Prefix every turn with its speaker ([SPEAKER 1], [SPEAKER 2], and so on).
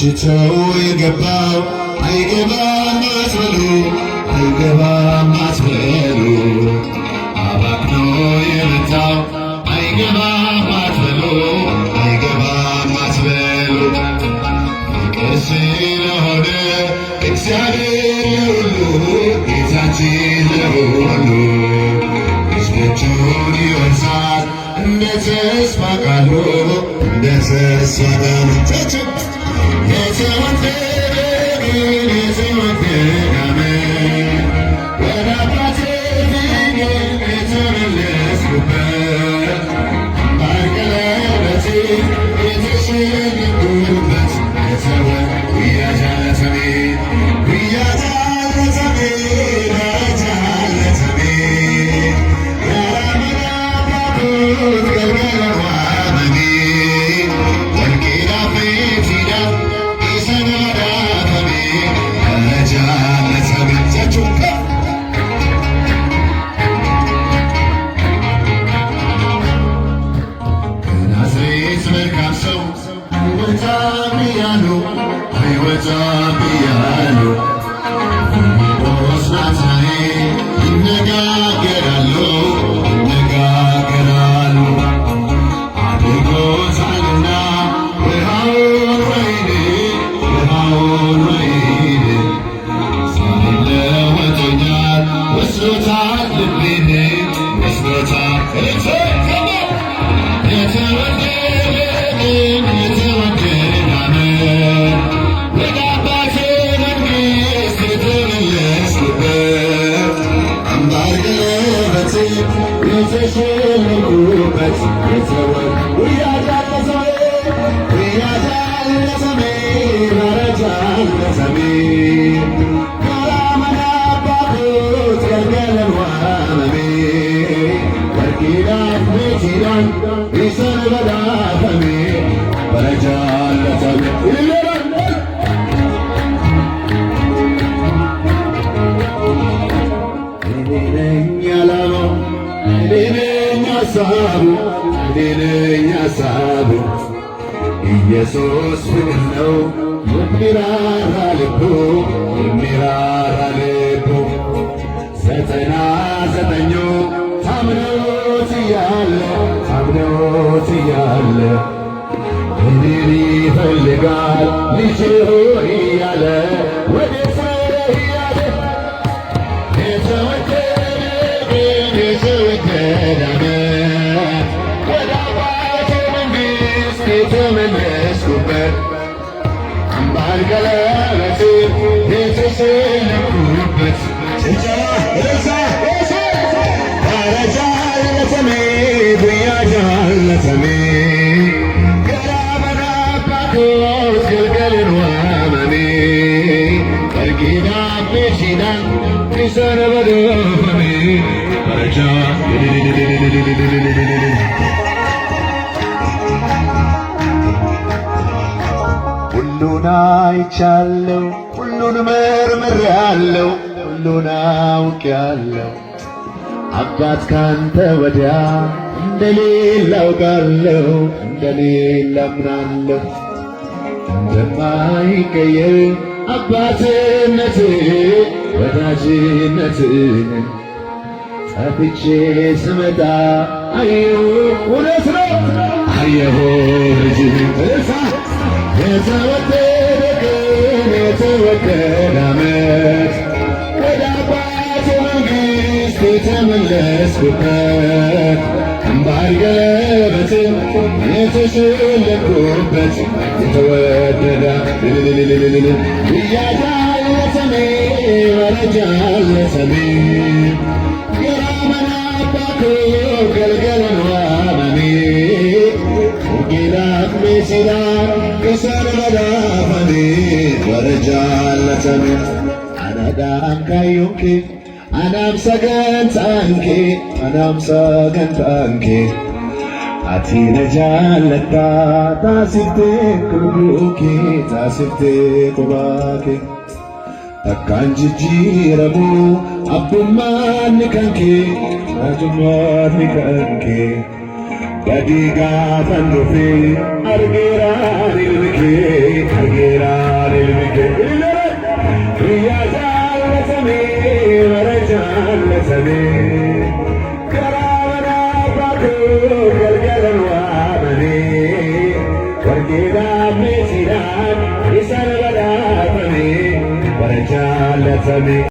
[SPEAKER 1] ሽተው የገባው አይገባም አትበሉ አይገባም አትበሉ አባክኖ የመጣው አይገባም አትበሉ አይገባም አትበሉ ፍቅር ስለሆነ እግዚአብሔር ለሁሉ ጌታችን ለሁሉ ልጆቹን ይወርሳል እንደ ተስፋ ቃሉ እንደ ተስፋ ቃሉ የተወደደ ግን የተወደደ አሜን ወደ አባቴ ግን የተመለስኩበት ባርቀለበቴ የተሸኘሁበት ውያጃለተሜ ውያጃለተሜ ዳጃለተሜ ያራመዳባኩት ገልገለዋመኔ ወልቄዳፌ ፊዳ ኢሰናዳተሜ ዳጃለተሜ ዛቹካ ከናዝሬት መልካም ሰው አይወጣም እያሉ አይወጣም እያሉ ፊልጶስ ናትናኤል ይነጋገራሉ ይነጋገራሉ አድርጎታልና ውሃውን ወይን ውሃውን ወይን ዛሬም ለውጦኛል ወስዶታል ልቤን ወስዶታል የተወደደ የተወደደ አሜን ወደ አባቴ መንግሥት የተመለስኩበት አምባር ቀለበቴ የተሸለምኩበት ውያጃለተሜ ውያጃለተሜ ባረጃለተሜ ካላመናባኩት ገልገለዋመሜ ወርቂዳፍ ሜቲዳን ኢሰንበዳፈሜ በረጃለተሜ እኔ ነኝ ዓላማው እኔ ነኝ ሐሳቡ እኔ ነኝ ሐሳቡ ኢየሱስ ፍቅር ነው የሚራራ ልቡ የሚራራ ልቡ 99 ታምኖት እያለ እኔን ይፈልጋል ልጄ ሆይ እያለ ወዴት ነህ እያለ የተወደደ የተወደደ አሜን ወደ አባቴ መንግሥት የተመለስኩበት አምባር ቀለበቴ የተሸለምኩበት ባረጃለተሜ ውያጃለተሜ ገራመናባኩት ገልገለዋመሜ ወርቂዳፍ ሜቲዳን ኢሰንበዳፈሜ በረጃ ሁሉን አይቻለሁ ሁሉን መርምሬአለሁ ሁሉን አውቄአለሁ አባት ካንተ ወዲያ እንደሌለ አውቃለሁ እንደሌለ አምናለሁ እንደማይቀየር አባትነትህ ወዳጅነትህን ጠፍቼ ስመጣ አየሁ እውነት ነው አየሁ ልጅህን የተወደደ ቀን የተወደደ ዓመት ወደ አባቴ መንግሥት የተመለስኩበት አምባር ቀለበቴ የተሸለምኩበት የተወደደ ውያጃለተሜ ወረጃለተሜ ገራመናባኩት ገልገለዋመሜ ወርቂዳፍ ሜቲዳን ኢሰንበዳፈሜ ወረጃለተሜ አናዳም ካዮንኬ አናም ሰገንታንኬ አናም ሰገንታንኬ አቲነ ጃለታ ታሲፍቴ ኩሉኬ ታሲፍቴ ቁባኬ takkaan jijjiiramu abbummaanni kan kee raajummaanni kan kee gadi gaafan dhufee argeeraan ilmi kee argeeraan ለሰሜ ከራበና ባዶ ገልገለን ዋመኔ ወርጌዳ ሜሲዳን ይሰንበዳተሜ ወረቻ ለሰሜ